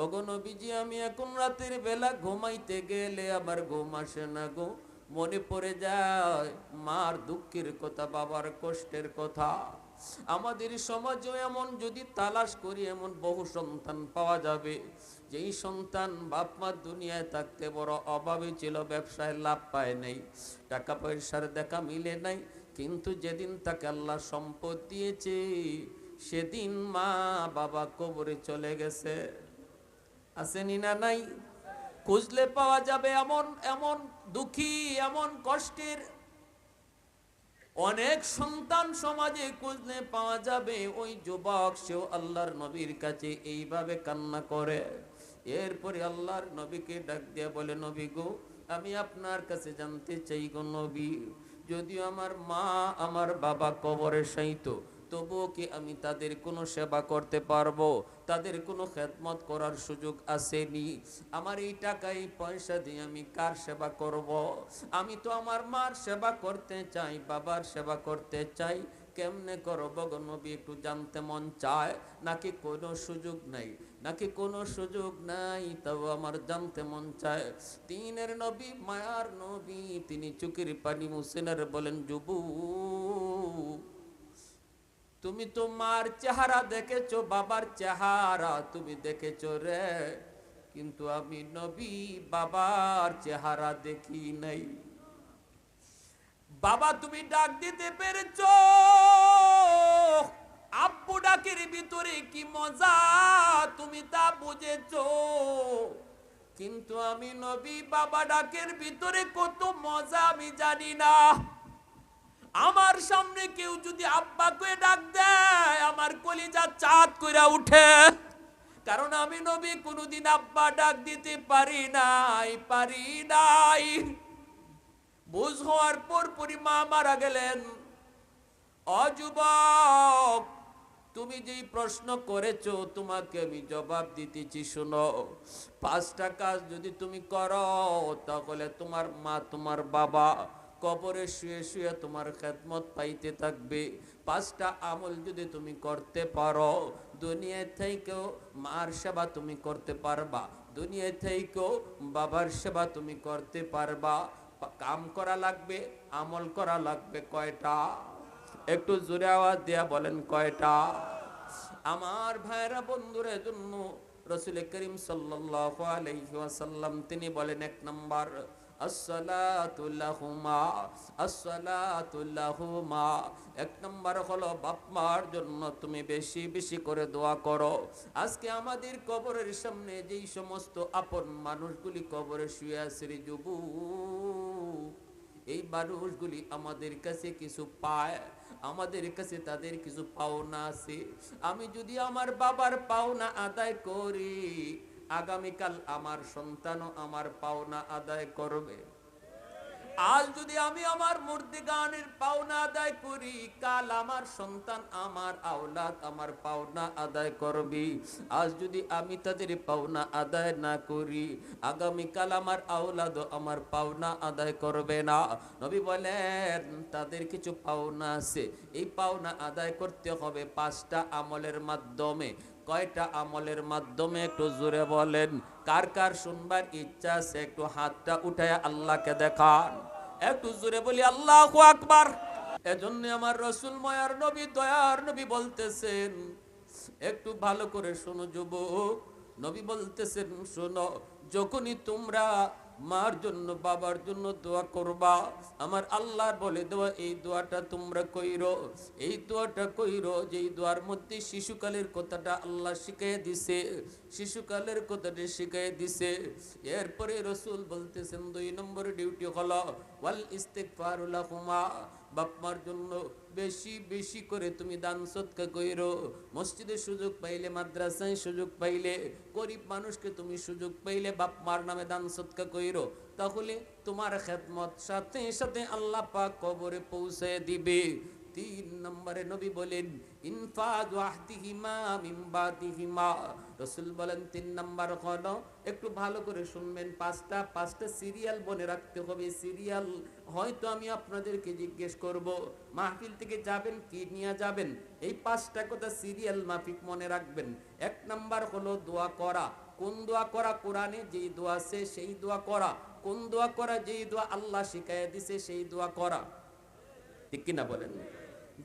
ওগো নবীজি, আমি এখন রাতের বেলা ঘুমাইতে গেলে আমার ঘুম আসে না গো, মনে পড়ে যায় মার দুঃখের কথা, বাবার কষ্টের কথা। আমাদের সমাজে এমন যদি তালাশ করি এমন বহু সন্তান পাওয়া যাবে, যেই সন্তান বাপ মা দুনিয়ায় থাকতে বড় অভাবে ছিল, ব্যবসায় লাভ পায় নাই, টাকা পয়সার দেখা মিলে নাই, কিন্তু যেদিন তাকে আল্লাহ সম্পদ দিয়েছে সেদিন মা বাবা কবরে চলে গেছে। আসেনি না নাই? খুঁজলে পাওয়া যাবে এমন এমন দুঃখী, এমন কষ্টের অনেক সন্তান সমাজে খুঁজলে পাওয়া যাবে। ওই যুবক সেও আল্লাহর নবীর কাছে এইভাবে কান্না করে। এরপরে আল্লাহর নবীকে ডাক দিয়ে বলে, নবী গো, আমি আপনার কাছে জানতে চাই গো নবী, যদিও আমার মা আমার বাবা কবরে শায়িত, তবুও কি আমি তাদের কোনো সেবা করতে পারবো? তাদের কোনো খেদমত করার সুযোগ আসেনি? আমার এই টাকা এই পয়সা দিয়ে আমি কার সেবা করব? আমি তো আমার মার সেবা করতে চাই, বাবার সেবা করতে চাই, কেমনে করব গো নবী? একটু জানতে মন চায়। নাকি কোনো সুযোগ নাই? নাকি কোনো সুযোগ নাই, তাও আমার জানতে মন চায়। তিনের নবী, মায়ার নবী, তিনি চোখের পানি মুছেন বলেন, যুবু, তুমি তো মার চেহারা দেখেছো, বাবার চেহারা তুমি দেখেছো রে, কিন্তু আমি নবী বাবার চেহারা দেখি নাই। বাবা তুমি ডাক দিতে পেরেছো, আব্বু ডাকের ভিতরে কি মজা তুমি তা বুঝেছো, কিন্তু আমি নবী বাবা ডাকের ভিতরে কত মজা আমি জানি না। আমার সামনে কেউ যদি আব্বাকে ডাক দেয় আমার কলিজা চাঁদ কইরা উঠে, কারণ আমি নবী কোনোদিন আব্বা ডাক দিতে পারি নাই। বুঝ হওয়ার পর মা মারা গেলেন। অযুবক, তুমি যেই প্রশ্ন করেছো তোমাকে আমি জবাব দিতেছি, শোনো। 5টা কাজ যদি তুমি করো তাহলে তোমার মা তোমার বাবা কবরে শুয়ে শুয়ে তোমার খেদমত পাইতে থাকবে। 5টা আমল যদি তুমি করতে পারো, দুনিয়া থেকেও মার সেবা তুমি করতে পারবা, দুনিয়া থেকেও বাবার সেবা তুমি করতে পারবা। কাম করা লাগবে, আমল করা লাগবে। কয়টা? একটু জোরে আওয়াজ দিয়া বলেন, কয়টা? আমার ভাইরা বন্ধুদের জন্য রাসূল করিম সাল্লাল্লাহু আলাইহি ওয়াসাল্লাম তিনি বলেন, 1 নাম্বার, আসসালাতু লাহুমা, আসসালাতু লাহুমা। 1 নাম্বার হলো বাপ মার জন্য তুমি বেশি বেশি করে দোয়া করো। আজকে আমাদের কবরের সামনে যেই সমস্ত আপন মানুষগুলি কবরে শুয়ে আছে রে যুবু, এই মানুষগুলি আমাদের কাছে কিছু পায়, আমাদের কাছে তাদের কিছু পাওনা আছে। আমি যদি আমার বাবার পাওনা আদায় করি, আগামীকাল আমার সন্তানও আমার পাওনা আদায় করবে। আজ যদি আমি আমার মুর্দিগানের পাওনা আদায় করি, কাল আমার সন্তান আমার আওলাদ আমার পাওনা আদায় করবি। আজ যদি আমি তাদের পাওনা আদায় না করি, আগামীকাল আমার আওলাদ আমার পাওনা আদায় করবে না। নবী বলেন তাদের কিছু পাওনা আছে, এই পাওনা আদায় করতে হবে 5টা আমলের মাধ্যমে। কয়টা আমলের মাধ্যমে? একটু জোরে বলেন। কার কার শুনবার ইচ্ছা আছে একটু হাতটা উঠায় আল্লাহকে দেখান। একটু জোরে বলি আল্লাহু আকবার। এজন্য আমার রাসূল মায়ার নবী দয়ার নবী বলতেছেন, একটু ভালো করে শোনো যুবক, নবী বলতেছেন শোনো, যখনই তোমরা মার জন্য বাবার জন্য দোয়া করবা, আমার আল্লাহ বলে দেওয়া এই দোয়াটা তোমরা কইরো, এই দোয়াটা কইরো যেই দোয়ার মধ্যে শিশুকালের কথাটা আল্লাহ শিখিয়ে দিছে, শিশুকালের কথাটা শিখিয়ে দিছে। এরপরে রাসূল বলতেছেন 2 নম্বর ডিউটি হলো ওয়াল ইস্তিগফারু লাহুমা, বাপমার জন্য বেশি বেশি করে তুমি দান সদকা কইরো। মসজিদে সুযোগ পাইলে, মাদ্রাসায় সুযোগ পাইলে, গরিব মানুষকে তুমি সুযোগ পাইলে বাপমার নামে দান সদকা কইরো, তাহলে তোমার খেদমত সাথে সাথে আল্লাহ পাক কবরে পৌঁছে দিবে। 3 নম্বরে নবী বলেন ইনফাযু আহদিহিমা মিন বাদিহিমা। রাসূল বলেন 3 নাম্বার হলো, একটু ভালো করে শুনবেন, 5টা সিরিয়াল মনে রাখতে হবে। সিরিয়াল হয়তো আমি আপনাদেরকে জিজ্ঞেস করব, মাহফিল থেকে যাবেন কি নিয়ে যাবেন, এই 5টা কথা সিরিয়াল মাফিক মনে রাখবেন। 1 নাম্বার হলো দোয়া করা, কোন দোয়া করা কোরআনে যেই দোয়া আছে সেই দোয়া করা, কোন দোয়া করা যেই দোয়া আল্লাহ শিখাইয়া দিছে সেই দোয়া করা, ঠিক কিনা বলেন?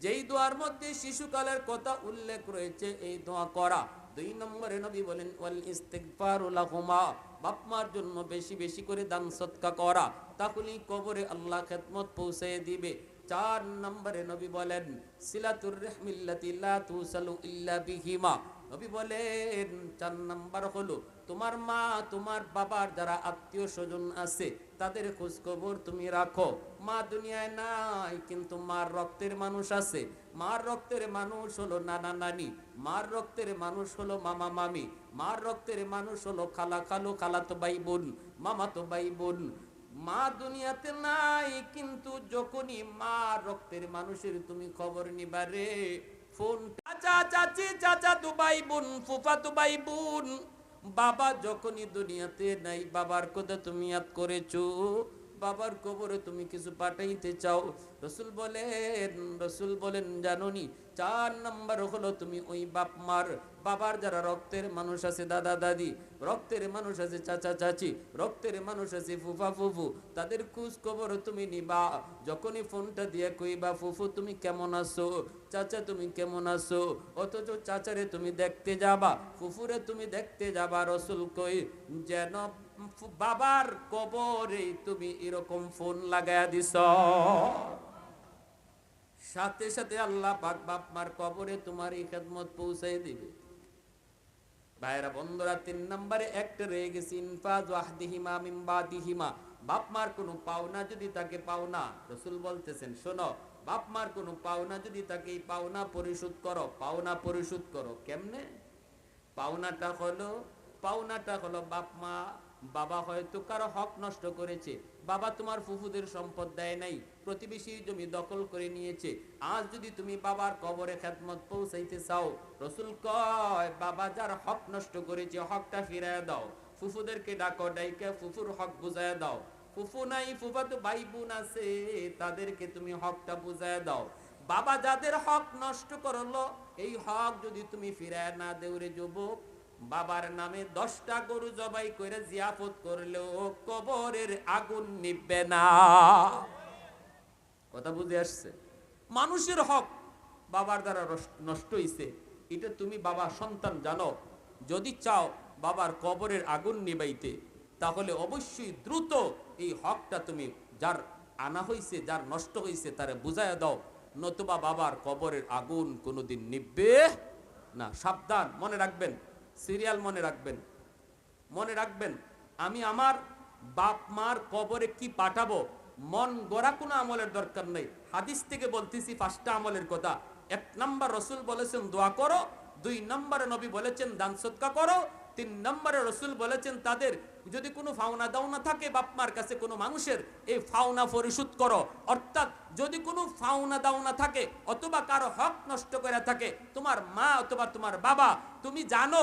যেই দোয়ার মধ্যে শিশুকালের কথা উল্লেখ রয়েছে এই দোয়া করা। 2 নম্বরে নবী বলেন ওয়াল ইস্তিগফারু লাহুমা, বাপ মার জন্য বেশি বেশি করে দান সদকা করা, তাহলেই কবরে আল্লাহ খেদমত পৌঁছে দিবে। 4 নম্বরে নবী বলেন সিলাতুর রাহমিল্লাতি লা তুসালু ইল্লা বিহিমা, নবী বলেন 4 নাম্বার হলো তোমার মা তোমার বাবার যারা আত্মীয় স্বজন আছে তাদের খোঁজ খবর তুমি রাখো। মা দুনিয়ায় নাই কিন্তু মার রক্তের মানুষ আছে। মার রক্তের মানুষ হলো নানা নানি, মার রক্তের মানুষ হলো মামা মামি, মার রক্তের মানুষ হলো খালা খালু, খালাতো ভাই বোন, মামাতো ভাই বোন। মা দুনিয়াতে নাই কিন্তু যখনই মা রক্তের মানুষের তুমি খবর নিবারে ফোন, চাচা চাচি, চাচা তো ভাই বোন, ফুফা তো ভাই বোন, বাবা যখনই দুনিয়াতে নাই বাবার কথা তুমি ইয়াদ করেছো, বাবার কবরে তুমি কিছু পাঠাইতে চাও, রসুল বলেন জানোনি 4 নাম্বার হলো তুমি ওই বাপ মার, বাবার যারা রক্তের মানুষ আছে, দাদা দাদি, রক্তের মানুষ আছে, চাচা চাচি, রক্তের মানুষ আছে, ফুফা ফুফু, তাদের খোঁজ খবর তুমি নিবা। যখনই ফোনটা দিয়ে কইবা ফুফু তুমি কেমন আছো, চাচা তুমি কেমন আছো, অথচ চাচারে তুমি দেখতে যাবা, ফুফুরে তুমি দেখতে যাবা, রসুল কই যেন বাবার কবরে তুমি এরকম ফোন লাগায়া দিছ, সাথে সাথে আল্লাহ পাক বাপ মার কবরে তোমার এই খেদমত পৌঁছাই দিবে। ভাইরা বন্ধুরা 3 নম্বরে একটা রয়ে গেছে ইনফাজ ওয়াহদিহিমা মিন বাদিহিমা, বাপ মার কোনো পাওনা যদি তাকে, পাওনা রাসূল বলতেছেন শোনো, বাপ মার কোনো পাওনা যদি তাকে এই পাওনা পরিশোধ করো, পাওনা পরিশোধ করো। কেমনে? পাওনাটা হলো বাপ মা, বাবা হয়তো কারো হক নষ্ট করেছে, বাবা তোমার ফুফুদের সম্পদ দেয় নাই, প্রতিবেশীর জমি দখল করে নিয়েছে, আজ যদি তুমি বাবার কবরে খেদমত পৌঁছাইতে চাও, রসুল কয় বাবা যার হক নষ্ট করেছে হকটা ফিরায় দাও, ফুফুদেরকে ডাকো, ডাইকা ফুফুর হক বুঝায় দাও, ফুফু নাই ফুফা তো ভাই বোন আছে তাদেরকে তুমি হকটা বুঝায় দাও। বাবা যাদের হক নষ্ট করলো এই হক যদি তুমি ফিরায় না দেউরে যুবক, বাবার নামে 10টা গরু জবাই করে জিয়াফত করলেও কবরের আগুন নিবে না। কথা বুঝে আসছে? মানুষের হক বাবার দ্বারা নষ্ট হইছে, এটা তুমি বাবা সন্তান জানো, যদি চাও বাবার কবরের আগুন নিবাইতে তাহলে অবশ্যই দ্রুত এই হকটা তুমি যার আনা হইছে, যার নষ্ট হইছে তারে বুঝাইয়া দাও, নতুবা বাবার কবরের আগুন কোনোদিন নিববে না। সাবধান, মনে রাখবেন, সিরিয়াল মনে রাখবেন, আমি আমার বাপ মার কবরে কি পাঠাবো, মন গড়া কোনো আমলের দরকার নেই। হাদিস থেকে বলতেছি 5টা আমলের কথা। 1 নাম্বার রসুল বলেছেন দোয়া করো, 2 নম্বরে নবী বলেছেন দান সদকা করো, 3 নম্বরে রসুল বলেছেন তাদের যদি কোনো ফাওনা দাওনা থাকে বাপ মার কাছে কোনো মানুষের, এই ফাওনা পরিশোধ করো। অর্থাৎ যদি কোনো ফাওনা দাওনা থাকে অথবা কারো হক নষ্ট করে থাকে তোমার মা অথবা তোমার বাবা, তুমি জানো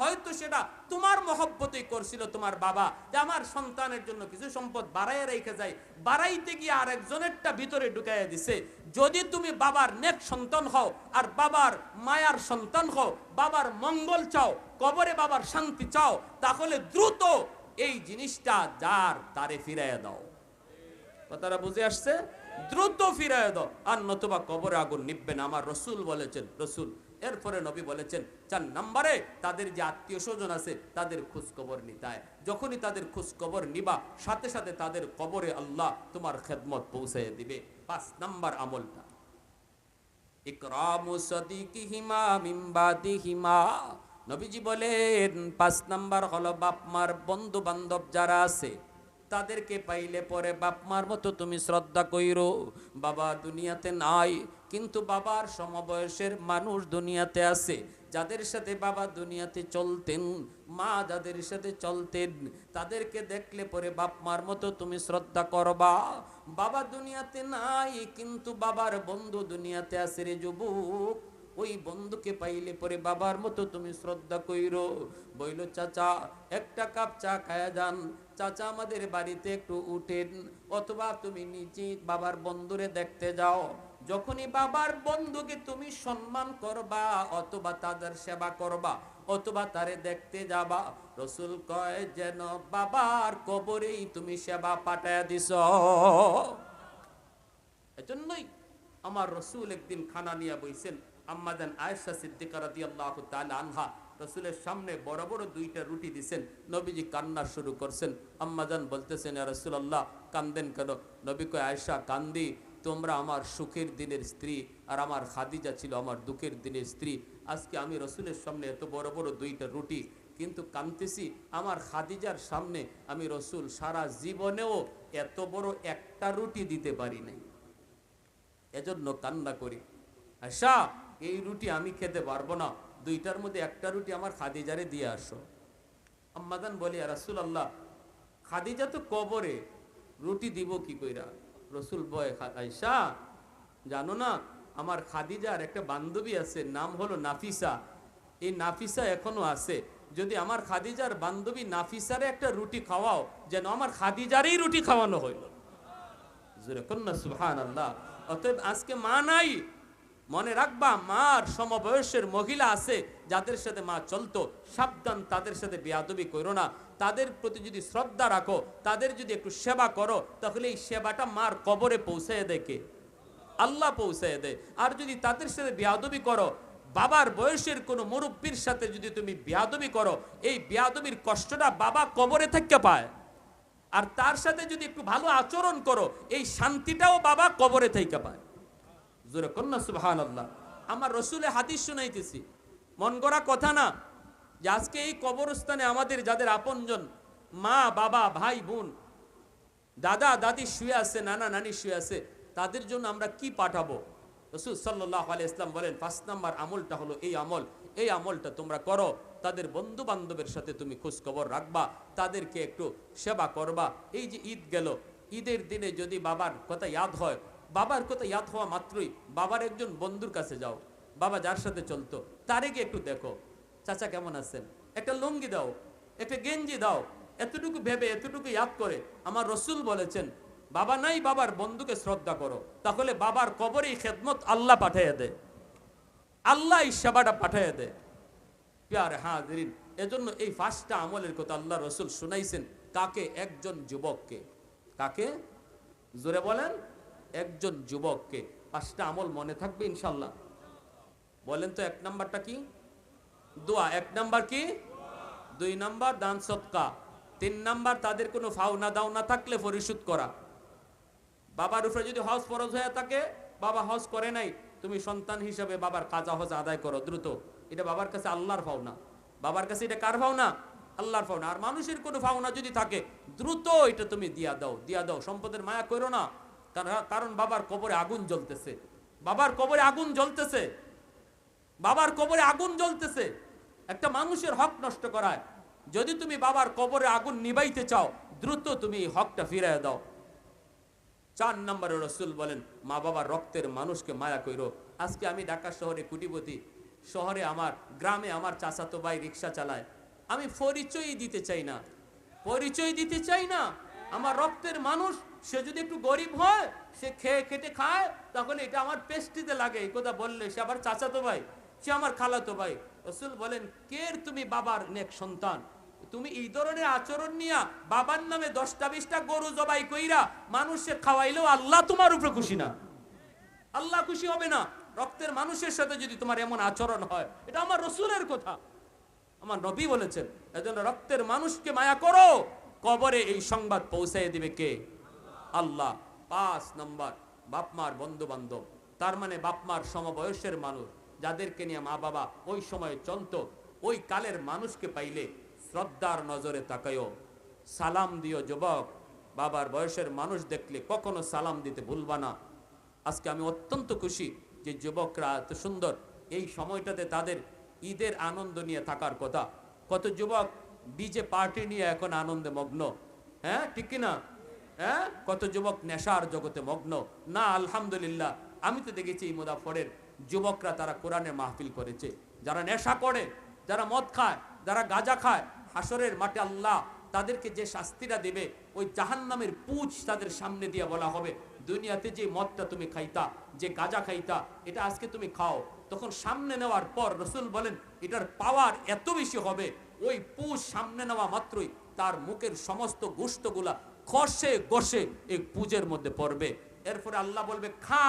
হয়তো সেটা তোমার মহব্বতেই করছিল তোমার বাবা, যে আমার সন্তানের জন্য কিছু সম্পদ বাড়াইয়া রেখে যায়, বাড়াইতে গিয়ে আরেকজনেরটা ভিতরে ঢুকাইয়া দিছে। যদি তুমি বাবার নেক সন্তান হও আর বাবার মায়ার সন্তান হও, বাবার মঙ্গল চাও, কবরে বাবার শান্তি চাও, তাহলে দ্রুত এই জিনিসটা যার তারে ফিরাইয়া দাও। কথাটা বুঝে আসছে? দ্রুত ফিরাইয়া দাও, আর নতুবা কবরে আগুন নিববে না, আমার রসুল বলেছেন। রসুল এরপরে নবী বলেছেন 4 নম্বরে তাদের যে আত্মীয় স্বজন আছে তাদের খোঁজ খবর নিতে হয়। যখনই তাদের খোঁজ খবর নিবা সাথে সাথে তাদের কবরে আল্লাহ তোমার খেদমত পৌঁছাইয়া দিবে। 5 নম্বর আমলটা ইকরামু সাদিকিহিমা মিন বাদিহিমা, নবীজি বলেন 5 নাম্বার হলো বাপ মার বন্ধু বান্ধব যারা আছে তাদেরকে পাইলে পরে বাপ মার মতো তুমি শ্রদ্ধা কইরো। বাবা দুনিয়াতে নাই কিন্তু বাবার সমবয়সের মানুষ দুনিয়াতে আছে, যাদের সাথে বাবা দুনিয়াতে চলতেন, মা যাদের সাথে চলতেন, তাদেরকে দেখলে পরে বাপ মার মতো তুমি শ্রদ্ধা করবা। বাবা দুনিয়াতে নাই কিন্তু বাবার বন্ধু দুনিয়াতে আছে রে যুবক, ওই বন্ধুকে পাইলে পরে বাবার মতো তুমি শ্রদ্ধা কইরো। বইল চাচা একটা কাপ চা খায়া যান, চাচা আমাদের বাড়িতে একটু উঠেন, অথবা তুমি নিজে বাবার বন্ধুরে দেখতে যাও। যখনই বাবার বন্ধুকে তুমি সম্মান করবা অথবা তাদের সেবা করবা, অথবা তারে দেখতে যাবা। রসুল কয় যেন বাবার কবরেই তুমি সেবা পাঠায়া দিছ। এজন্যই আমার রসুল একদিন খানা নিয়ে বইছেন, আম্মাজান আয়েশা সিদ্দিকা রাদিয়াল্লাহু তাআলা আনহা রসুলের সামনে বড় বড় দুইটা রুটি দিছেন। নবীজি কান্না শুরু করছেন। আম্মাজান বলতেছেন, ইয়া রাসূলুল্লাহ কান্দেন কেন? নবী কয়, আয়েশা কান্দি, তোমরা আমার সুখের দিনের স্ত্রী, আর আমার খাদিজা ছিল আমার দুঃখের দিনের স্ত্রী। আজকে আমি রসুলের সামনে এত বড় বড় দুইটা রুটি, কিন্তু কাঁদতেছি আমার খাদিজার সামনে আমি রসুল সারা জীবনেও এত বড় একটা রুটি দিতে পারি নাই, এজন্য কান্না করি। আয়সা, এই রুটি আমি খেতে পারবো না, দুইটার মধ্যে একটা রুটি আমার খাদিজারে দিয়ে আসো। আম্মাজান বলি, ইয়া রাসূলুল্লাহ খাদিজা তো কবরে, রুটি দিব কি কইরা? রসুল বয়, আয়সা জানো না আমার খাদিজার একটা বান্ধবী আছে, নাম হলো নাফিসা। এই নাফিসা এখনো আছে, যদি আমার খাদিজার বান্ধবী নাফিসারে একটা রুটি খাওয়াও, যেন আমার খাদিজারই রুটি খাওয়ানো হইল। জোরে কন্যা সুবহানাল্লাহ। অতএব আজকে মা নাই, মনে রাখবা মার সমবয়সের মহিলা আছে যাদের সাথে মা চলতো, সাবধান তাদের সাথে বেয়াদবি করো না। তাদের প্রতি যদি শ্রদ্ধা রাখো, তাদের যদি একটু সেবা করো, তাহলে এই সেবাটা মার কবরে পৌঁছায় দেয় কে? আল্লাহ পৌঁছায় দেয়। আর যদি তাদের সাথে বেয়াদবি করো, বাবার বয়সের কোনো মুরব্বীর সাথে যদি তুমি বেয়াদবি করো, এই বেয়াদবির কষ্টটা বাবা কবরে থেকে পায়। আর তার সাথে যদি একটু ভালো আচরণ করো, এই শান্তিটাও বাবা কবরে থেকে পায়। জোরে কন্যা সুবহানাল্লাহ। আমার রসুলের হাদিস শুনাইতেছি, মন গড়া কথা না, যে আজকে এই কবরস্থানে আমাদের যাদের আপনজন মা বাবা ভাই বোন দাদা দাদি শুয়ে আছে, নানা নানি শুয়ে আছে, তাদের জন্য আমরা কি পাঠাবো? রসুল সাল্লাল্লাহু আলাইহি ওয়াসাল্লাম বলেন, 5 নাম্বার আমলটা হলো এই আমলটা তোমরা করো। তাদের বন্ধু বান্ধবের সাথে তুমি খোঁজ খবর রাখবা, তাদেরকে একটু সেবা করবা। এই যে ঈদ গেল, ঈদের দিনে যদি বাবার কথা ইয়াদ হয়, বাবার কথা ইয়াদ হওয়া মাত্রই বাবার একজন বন্ধুর কাছে যাও, বাবা যার সাথে চলতো তারে গিয়ে একটু দেখো, চাচা কেমন আছেন, একটা লুঙ্গি দাও, একটা গেঞ্জি দাও। এতটুকু ভেবে, এতটুকু ইয়াদ করে আমার রসুল বলেছেন, বাবা নাই, বাবার বন্ধুকে শ্রদ্ধা করো, তাহলে বাবার কবরে খেদমত আল্লাহ পাঠিয়ে দেয়, আল্লাহ এই সেবাটা পাঠিয়ে দেয়। প্যারে হাজিরিন, এজন্য এই 5টা আমলের কথা আল্লাহ রসুল শুনাইছেন কাকে? একজন যুবককে। কাকে? জোরে বলেন, একজন যুবককে। 5টা আমল মনে থাকবে ইনশাল্লাহ? বলেন তো, 1 নাম্বারটা কি? দোয়া। 1 নাম্বার কি? 2 নাম্বার দান সদকা। 3 নাম্বার তাদের কোনো ফাওনা দাওনা থাকলে পরিশোধ করা। বাবার উপরে যদি হজ ফরজ হয়ে থাকে, বাবা হজ করে নাই, তুমি সন্তান হিসেবে বাবার কাজা হজ আদায় করো দ্রুত। এটা বাবার কাছে আল্লাহর পাওনা। বাবার কাছে এটা কার পাওনা? আল্লাহর পাওনা। আর মানুষের কোনো পাওনা যদি থাকে, দ্রুত এটা তুমি দিয়া দাও। সম্পদের মায়া করো না, কারণ বাবার কবরে আগুন জ্বলতেছে, বাবার কবরে আগুন জ্বলতেছে, বাবার কবরে আগুন জ্বলতেছে। একটা মানুষের হক নষ্ট করায়, যদি তুমি বাবার কবরে আগুন নিবাইতে চাও, দ্রুত তুমি এই হকটা ফিরিয়ে দাও। 4 নম্বরে রসুল বলেন, মা বাবার রক্তের মানুষকে মায়া কইরো। আজকে আমি ঢাকা শহরে কোটিপতি, শহরে আমার গ্রামে আমার চাচাতো ভাই রিক্সা চালায়, আমি পরিচয় দিতে চাই না, আমার রক্তের মানুষ, সে যদি একটু গরিব হয়, সে খেয়ে খেটে খায়, তাহলে এটা আমার পেস্টিতে লাগে। এই কথা বললে সে আবার চাচাতো ভাই, সে আমার খালাতো ভাই। রসুল বলেন, কে তুমি বাবার নেক সন্তান, তুমি এই ধরনের আচরণ নিয়া বাবার নামে 10টা 20টা গরু জবাই কইরা মানুষে খাওয়াইলেও আল্লাহ তোমার উপরে খুশি না, আল্লাহ খুশি হবে না। রক্তের মানুষের সাথে যদি তোমার এমন আচরণ হয়, এটা আমার রসুলের কথা, আমার নবী বলেছেন। এজন্য রক্তের মানুষকে মায়া করো, কবরে এই সংবাদ পৌঁছায় দিবে কে? আল্লাহ। 5 নম্বর বাপমার বন্ধু বান্ধব, তার মানে বাপমার সমবয়সের মানুষ, যাদেরকে নিয়ে মা বাবা ওই সময় চলতো, ওই কালের মানুষকে পাইলে শ্রদ্ধার নজরে তাকায়ও, সালাম দিও। যুবক, বাবার বয়সের মানুষ দেখলে কখনো সালাম দিতে ভুলবা না। আজকে আমি অত্যন্ত খুশি যে যুবকরা এত সুন্দর এই সময়টাতে তাদের ঈদের আনন্দ নিয়ে থাকার কথা। কত যুবক ডিজে পার্টি নিয়ে এখন আনন্দে মগ্ন, হ্যাঁ ঠিক কিনা? হ্যাঁ, কত যুবক নেশার জগতে মগ্ন। না, আলহামদুলিল্লাহ, আমি তো দেখেছি এই মুজাফফরের যুবকরা তারা কোরআনের মাহফিল করেছে। যারা নেশা করে, যারা মদ খায়, যারা গাঁজা খায়, হাসরের মাঠে আল্লাহ তাদেরকে যে শাস্তিটা দেবে, ওই জাহান্নামের পুঁজ তাদের সামনে দিয়ে বলা হবে, দুনিয়াতে যে মদটা তুমি খাইতা, যে গাঁজা খাইতা, এটা আজকে তুমি খাও, তখন সামনে নেওয়ার পর রসুল বলেন এটার পাওয়ার এত বেশি হবে, ওই পুষ সামনে নেওয়া মাত্রই তার মুখের সমস্ত গোশতগুলা খসে গসে এই পুজের মধ্যে পড়বে। এরপরে আল্লাহ বলবে খা,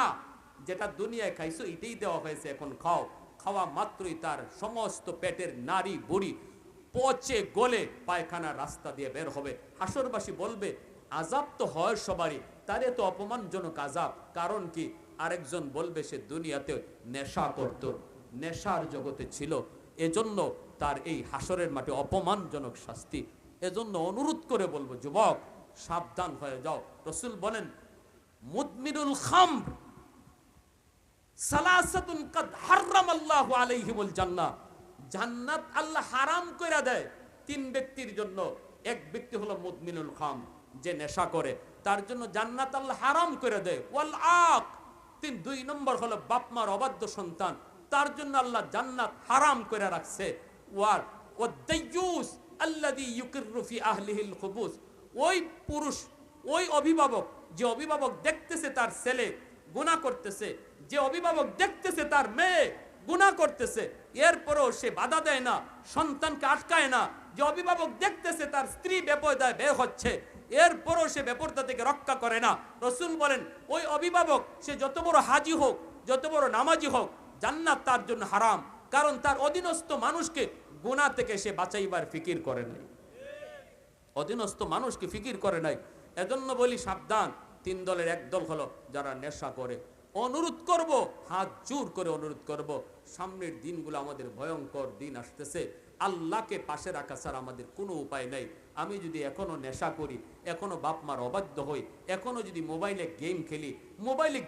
যেটা দুনিয়ায় খাইছো এটাই দেওয়া হয়েছে, এখন খাও। খাওয়া মাত্রই তার সমস্ত পেটের নাড়ি বুড়ি পচে গলে পায়খানার রাস্তা দিয়ে বের হবে। হাসরবাসী বলবে আজাব তো হয় সবারই, তার এত অপমানজনক আজাব কারণ কি? আরেকজন বলবে সে দুনিয়াতে নেশা করত, নেশার জগতে ছিল, এজন্য তার এই হাসরের মাঠে অপমানজনক শাস্তি। এজন্য অনুরোধ করে বলবো যুবক সাবধান হয়ে যাও। রসুল বলেন মুদমিনুল খামর সালাসাতুন কাদ হারামাল্লাহু আলাইহিমুল জান্নাহ, জান্নাত আল্লাহ হারাম কইরা দেয় তিন ব্যক্তির জন্য। এক ব্যক্তি হলো মুদমিনুল খামর, যে নেশা করে, তার জন্য জান্নাত আল্লাহ হারাম করে দেয়। ওয়াল আক, দুই নম্বর হলো বাপ মার অবাধ্য সন্তান, তার জন্য আল্লাহ জান্নাত হারাম করে রাখছে। ওয়াল ওয়াদাইয়ুস আল্লাযী ইউকিররু ফি আহলিহিল খুবুস, ওই পুরুষ, ওই অভিভাবক, যে অভিভাবক দেখতেছে তার ছেলে গুনাহ করতেছে, যে অভিভাবক দেখতেছে তার মেয়ে গুনাহ করতেছে, এরপরও সে বাধা দেয় না, সন্তানকে আটকায় না, যে অভিভাবক দেখতেছে তার স্ত্রী বেপরদায় বের হচ্ছে, এরপরও সে বেপরদা থেকে রক্ষা করে না, রসুল বলেন ওই অভিভাবক সে যত বড় হাজি হোক, যত বড় নামাজি হোক, জান্নাত তার জন্য হারাম, কারণ তার অধীনস্থ মানুষকে গুনাহ থেকে সে বাঁচাইবার ফিকির করে নাই, অধীনস্থ মানুষকে ফিকির করে নাই। এজন্য বলি সাবধান। তিন দলের এক দল হলো যারা নেশা করে। অনুরোধ করব, হাত জোর করে অনুরোধ করব, সামনের দিনগুলো আমাদের ভয়ঙ্কর দিন আসতেছে, আল্লাহকে পাশে রাখা ছাড়া আমাদের কোনো উপায় নাই। আমি যদি এখনো নেশা করি, এখনো বাপ মার অবাধ্য হই, এখনো যদি মোবাইলে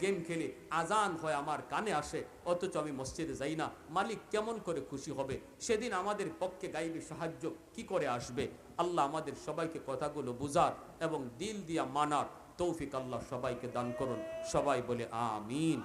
গেম খেলি, আজান হয় আমার কানে আসে, অথচ আমি মসজিদে যাই না, মালিক কেমন করে খুশি হবে? সেদিন আমাদের পক্ষে গাইবী সাহায্য কি করে আসবে? আল্লাহ আমাদের সবাইকে কথাগুলো বুঝার এবং দিল দিয়া মানার তৌফিক আল্লাহ সবাইকে দান করুন। সবাই বলে আমিন।